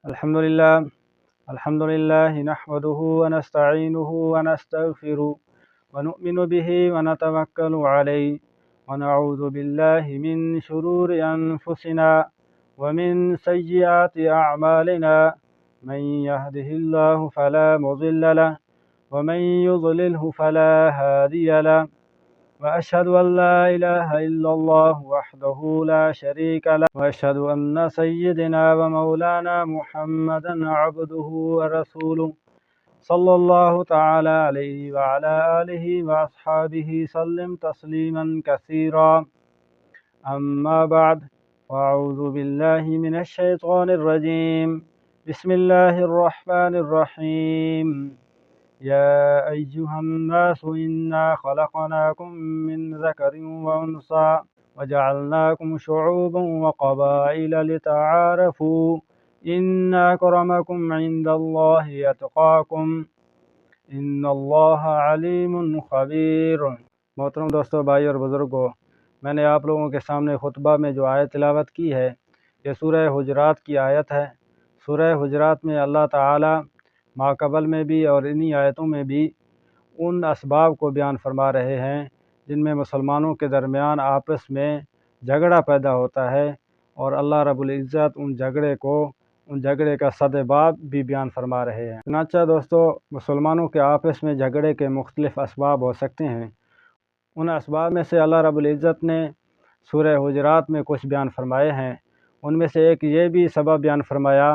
الحمد لله نحمده ونستعينه ونستغفره ونؤمن به ونتوكل عليه ونعوذ بالله من شرور أنفسنا ومن سيئات أعمالنا من يهده الله فلا مضل له ومن يضلله فلا هادي له وأشهد أن لا إله إلا الله وحده لا شريك له وأشهد أن سيدنا ومولانا محمدا عبده ورسوله صلى الله تعالى عليه وعلى آله وأصحابه سلم تسليما كثيرا أما بعد وأعوذ بالله من الشيطان الرجيم بسم الله الرحمن الرحيم يا أيها الناس إنا خلقناكم من ذكر وأنثى وجعلناكم شعوبا وقبائل لتعارفوا إن أكرمكم عند الله يتقاكم إن الله عليم خبير۔ محترم دوستو، بھائی اور بزرگوں، میں نے آپ لوگوں کے سامنے خطبہ میں جو آیت تلاوت کی ہے یہ سورہ حجرات کی آیت ہے۔ سورہ حجرات میں اللہ تعالی ماقبل میں بھی اور انہی آیتوں میں بھی ان اسباب کو بیان فرما رہے ہیں جن میں مسلمانوں کے درمیان آپس میں جھگڑا پیدا ہوتا ہے، اور اللہ رب العزت ان جھگڑے کا سبب بھی بیان فرما رہے ہیں۔ چنانچہ دوستو، مسلمانوں کے آپس میں جھگڑے کے مختلف اسباب ہو سکتے ہیں۔ ان اسباب میں سے اللہ رب العزت نے سورہ حجرات میں کچھ بیان فرمائے ہیں۔ ان میں سے ایک یہ بھی سبب بیان فرمایا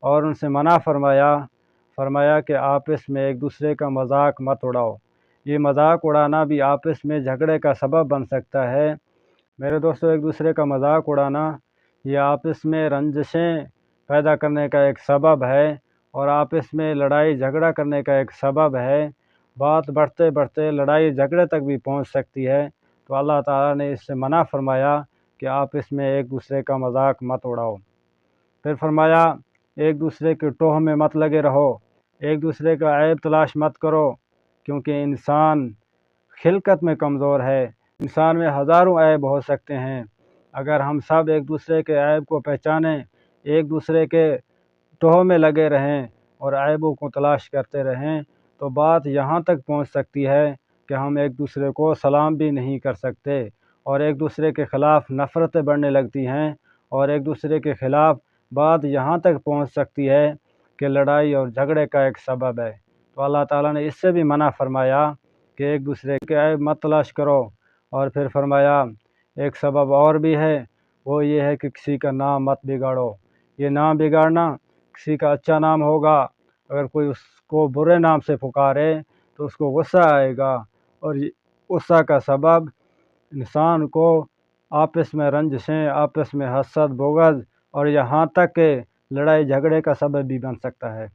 اور ان سے منع فرمایا کہ آپس میں ایک دوسرے کا مذاق مت اڑاؤ۔ یہ مذاق اڑانا بھی آپس میں جھگڑے کا سبب بن سکتا ہے۔ میرے دوستو، ایک دوسرے کا مذاق اڑانا یہ آپس میں رنجشیں پیدا کرنے کا ایک سبب ہے اور آپس میں لڑائی جھگڑا کرنے کا ایک سبب ہے۔ بات بڑھتے بڑھتے لڑائی جھگڑے تک بھی پہنچ سکتی ہے، تو اللہ تعالیٰ نے اس سے منع فرمایا کہ آپس میں ایک دوسرے کا مذاق مت اڑاؤ۔ پھر فرمایا ایک دوسرے کے ٹوہ میں مت لگے رہو، ایک دوسرے کا عیب تلاش مت کرو، کیونکہ انسان خلقت میں کمزور ہے۔ انسان میں ہزاروں عیب ہو سکتے ہیں۔ اگر ہم سب ایک دوسرے کے عیب کو پہچانیں، ایک دوسرے کے ٹوہ میں لگے رہیں اور عیبوں کو تلاش کرتے رہیں، تو بات یہاں تک پہنچ سکتی ہے کہ ہم ایک دوسرے کو سلام بھی نہیں کر سکتے، اور ایک دوسرے کے خلاف نفرتیں بڑھنے لگتی ہیں، اور ایک دوسرے کے خلاف بات یہاں تک پہنچ سکتی ہے کہ لڑائی اور جھگڑے کا ایک سبب ہے۔ تو اللہ تعالیٰ نے اس سے بھی منع فرمایا کہ ایک دوسرے کے عیب مت تلاش کرو، اور پھر فرمایا ایک سبب اور بھی ہے، وہ یہ ہے کہ کسی کا نام مت بگاڑو۔ یہ نام بگاڑنا، کسی کا اچھا نام ہوگا، اگر کوئی اس کو برے نام سے پکارے تو اس کو غصہ آئے گا، اور غصہ کا سبب انسان کو آپس میں رنجشیں، آپس میں حسد، بغض اور یہاں تک کہ لڑائی جھگڑے کا سبب بھی بن سکتا ہے۔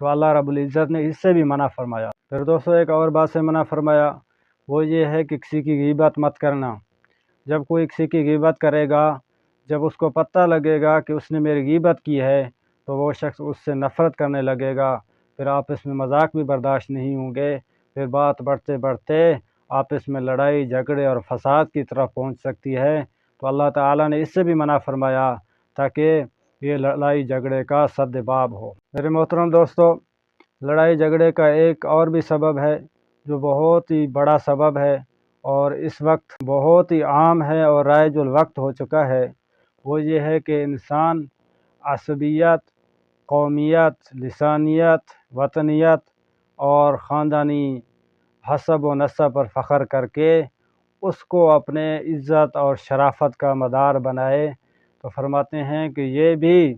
تو اللہ رب العزت نے اس سے بھی منع فرمایا۔ پھر دوستو، ایک اور بات سے منع فرمایا، وہ یہ ہے کہ کسی کی غیبت مت کرنا۔ جب کوئی کسی کی غیبت کرے گا، جب اس کو پتہ لگے گا کہ اس نے میری غیبت کی ہے، تو وہ شخص اس سے نفرت کرنے لگے گا، پھر آپس میں مذاق بھی برداشت نہیں ہوں گے، پھر بات بڑھتے بڑھتے آپس میں لڑائی جھگڑے اور فساد کی طرف پہنچ سکتی ہے۔ تو اللہ تعالیٰ نے اس سے بھی منع فرمایا تاکہ یہ لڑائی جھگڑے کا سبب ہو۔ میرے محترم دوستو، لڑائی جھگڑے کا ایک اور بھی سبب ہے جو بہت ہی بڑا سبب ہے اور اس وقت بہت ہی عام ہے اور رائج الوقت ہو چکا ہے، وہ یہ ہے کہ انسان عصبیت، قومیت، لسانیت، وطنیت اور خاندانی حسب و نسب پر فخر کر کے اس کو اپنے عزت اور شرافت کا مدار بنائے۔ تو فرماتے ہیں کہ یہ بھی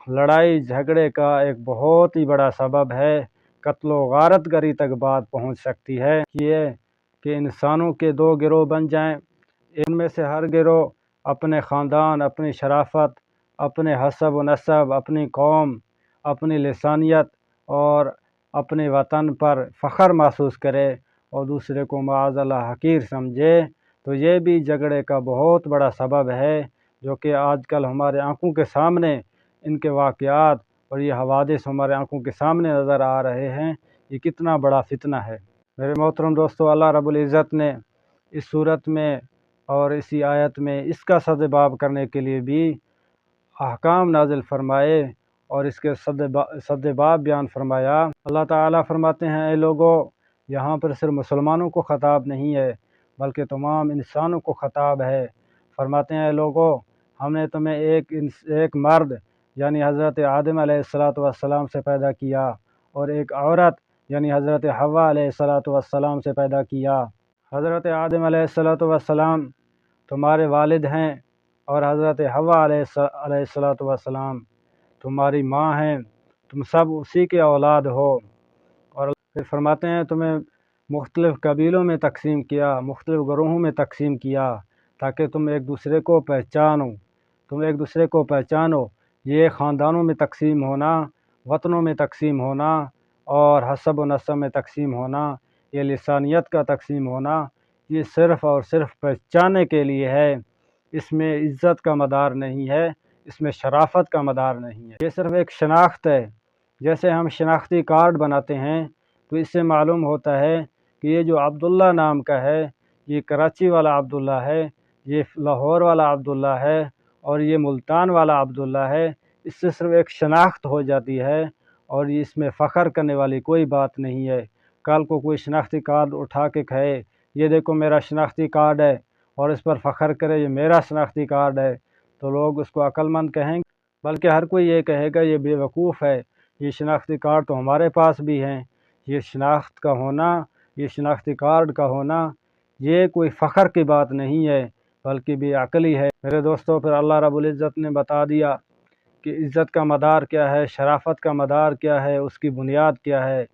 لڑائی جھگڑے کا ایک بہت ہی بڑا سبب ہے، قتل و غارت گری تک بات پہنچ سکتی ہے۔ یہ کہ انسانوں کے دو گروہ بن جائیں، ان میں سے ہر گروہ اپنے خاندان، اپنی شرافت، اپنے حسب و نسب، اپنی قوم، اپنی لسانیت اور اپنے وطن پر فخر محسوس کرے اور دوسرے کو معاذ اللہ حقیر سمجھے، تو یہ بھی جھگڑے کا بہت بڑا سبب ہے، جو کہ آج کل ہمارے آنکھوں کے سامنے ان کے واقعات اور یہ حوادث ہمارے آنکھوں کے سامنے نظر آ رہے ہیں۔ یہ کتنا بڑا فتنہ ہے۔ میرے محترم دوستو، اللہ رب العزت نے اس صورت میں اور اسی آیت میں اس کا سبب کرنے کے لیے بھی احکام نازل فرمائے اور اس کے صد باب بیان فرمایا۔ اللہ تعالیٰ فرماتے ہیں اے لوگو، یہاں پر صرف مسلمانوں کو خطاب نہیں ہے بلکہ تمام انسانوں کو خطاب ہے۔ فرماتے ہیں اے لوگو، ہم نے تمہیں ایک مرد یعنی حضرت آدم علیہ السلام سے پیدا کیا اور ایک عورت یعنی حضرت حوا علیہ السلام سے پیدا کیا۔ حضرت آدم علیہ السلام تمہارے والد ہیں اور حضرت حوا علیہ السلام تمہاری ماں ہیں، تم سب اسی کے اولاد ہو۔ اور پھر فرماتے ہیں تمہیں مختلف قبیلوں میں تقسیم کیا، مختلف گروہوں میں تقسیم کیا تاکہ تم ایک دوسرے کو پہچانو۔ یہ خاندانوں میں تقسیم ہونا، وطنوں میں تقسیم ہونا اور حسب و نسب میں تقسیم ہونا، یہ لسانیت کا تقسیم ہونا، یہ صرف اور صرف پہچانے کے لیے ہے۔ اس میں عزت کا مدار نہیں ہے، اس میں شرافت کا مدار نہیں ہے، یہ صرف ایک شناخت ہے۔ جیسے ہم شناختی کارڈ بناتے ہیں تو اس سے معلوم ہوتا ہے کہ یہ جو عبداللہ نام کا ہے یہ کراچی والا عبداللہ ہے، یہ لاہور والا عبداللہ ہے اور یہ ملتان والا عبداللہ ہے۔ اس سے صرف ایک شناخت ہو جاتی ہے اور اس میں فخر کرنے والی کوئی بات نہیں ہے۔ کل کو کوئی شناختی کارڈ اٹھا کے کہے یہ دیکھو میرا شناختی کارڈ ہے اور اس پر فخر کرے یہ میرا شناختی کارڈ ہے تو لوگ اس کو عقل مند کہیں گے، بلکہ ہر کوئی یہ کہے گا یہ بے وقوف ہے، یہ شناختی کارڈ تو ہمارے پاس بھی ہیں۔ یہ شناخت کا ہونا، یہ شناختی کارڈ کا ہونا یہ کوئی فخر کی بات نہیں ہے بلکہ بے عقلی ہے۔ میرے دوستو، پھر اللہ رب العزت نے بتا دیا کہ عزت کا مدار کیا ہے، شرافت کا مدار کیا ہے، اس کی بنیاد کیا ہے۔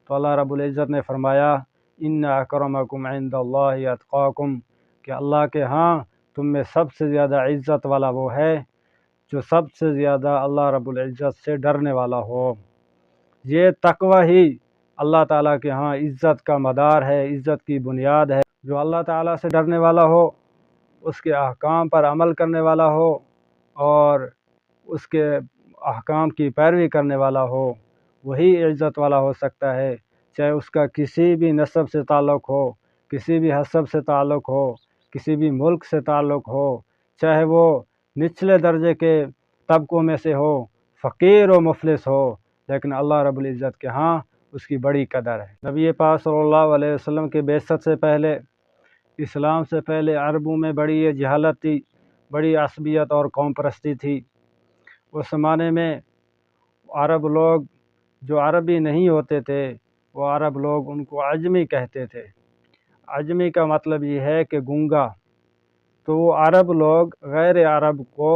تو اللہ رب العزت نے فرمایا ان اکرمکم عند اللہ اتقاکم، کہ اللہ کے ہاں تم میں سب سے زیادہ عزت والا وہ ہے جو سب سے زیادہ اللہ رب العزت سے ڈرنے والا ہو۔ یہ تقوی ہی اللہ تعالیٰ کے ہاں عزت کا مدار ہے، عزت کی بنیاد ہے۔ جو اللہ تعالیٰ سے ڈرنے والا ہو، اس کے احکام پر عمل کرنے والا ہو اور اس کے احکام کی پیروی کرنے والا ہو، وہی عزت والا ہو سکتا ہے، چاہے اس کا کسی بھی نسب سے تعلق ہو، کسی بھی حسب سے تعلق ہو، کسی بھی ملک سے تعلق ہو، چاہے وہ نچلے درجے کے طبقوں میں سے ہو، فقیر و مفلس ہو، لیکن اللہ رب العزت کے ہاں اس کی بڑی قدر ہے۔ نبی پاک صلی اللہ علیہ وسلم کے بعثت سے پہلے، اسلام سے پہلے عربوں میں بڑی یہ جہالت تھی، بڑی عصبیت اور قوم پرستی تھی۔ اس زمانے میں عرب لوگ جو عربی نہیں ہوتے تھے وہ عرب لوگ ان کو عجمی کہتے تھے۔ عجمی کا مطلب یہ ہے کہ گونگا، تو وہ عرب لوگ غیر عرب کو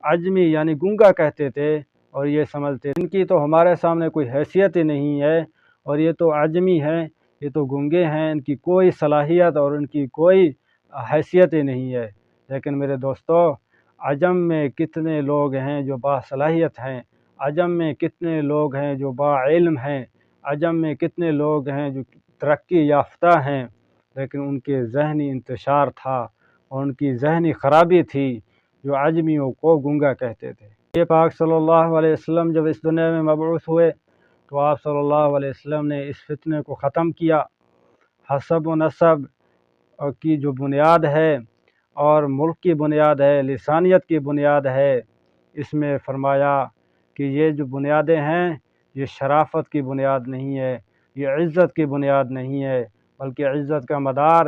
عجمی یعنی گونگا کہتے تھے اور یہ سمجھتے ان کی تو ہمارے سامنے کوئی حیثیت ہی نہیں ہے اور یہ تو عجمی ہیں، یہ تو گونگے ہیں، ان کی کوئی صلاحیت اور ان کی کوئی حیثیت ہی نہیں ہے۔ لیکن میرے دوستو، عجم میں کتنے لوگ ہیں جو باصلاحیت ہیں، عجم میں کتنے لوگ ہیں جو باعلم ہیں، عجم میں کتنے لوگ ہیں جو ترقی یافتہ ہیں، لیکن ان کے ذہنی انتشار تھا اور ان کی ذہنی خرابی تھی جو عجمیوں کو گونگا کہتے تھے۔ یہ پاک صلی اللہ علیہ وسلم جب اس دنیا میں مبعوث ہوئے تو آپ صلی اللہ علیہ وسلم نے اس فتنے کو ختم کیا۔ حسب و نسب کی جو بنیاد ہے اور ملک کی بنیاد ہے، لسانیت کی بنیاد ہے، اس میں فرمایا کہ یہ جو بنیادیں ہیں یہ شرافت کی بنیاد نہیں ہے، یہ عزت کی بنیاد نہیں ہے، بلکہ عزت کا مدار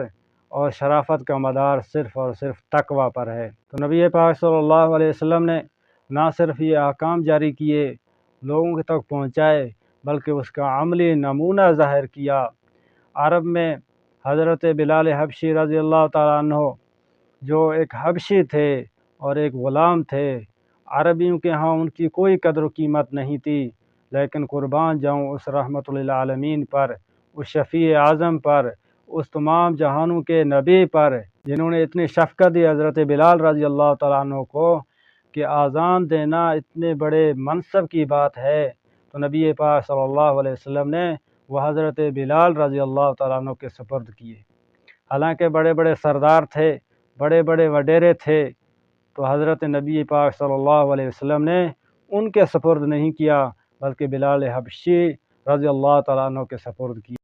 اور شرافت کا مدار صرف اور صرف تقوی پر ہے۔ تو نبی پاک صلی اللہ علیہ وسلم نے نہ صرف یہ احکام جاری کیے، لوگوں تک پہنچائے، بلکہ اس کا عملی نمونہ ظاہر کیا۔ عرب میں حضرت بلال حبشی رضی اللہ تعالیٰ عنہ جو ایک حبشی تھے اور ایک غلام تھے، عربیوں کے ہاں ان کی کوئی قدر و قیمت نہیں تھی، لیکن قربان جاؤں اس رحمت للعالمین پر، اس شفیع اعظم پر، اس تمام جہانوں کے نبی پر، جنہوں نے اتنی شفقت دی حضرت بلال رضی اللہ تعالیٰ عنہ کو کہ آذان دینا اتنے بڑے منصب کی بات ہے، تو نبی پاک صلی اللہ علیہ وسلم نے وہ حضرت بلال رضی اللہ تعالیٰ عنہ کے سپرد کیے۔ حالانکہ بڑے بڑے سردار تھے، بڑے بڑے وڈیرے تھے، تو حضرت نبی پاک صلی اللہ علیہ وسلم نے ان کے سپرد نہیں کیا بلکہ بلال حبشی رضی اللہ تعالیٰ عنہ کے سپرد کیا۔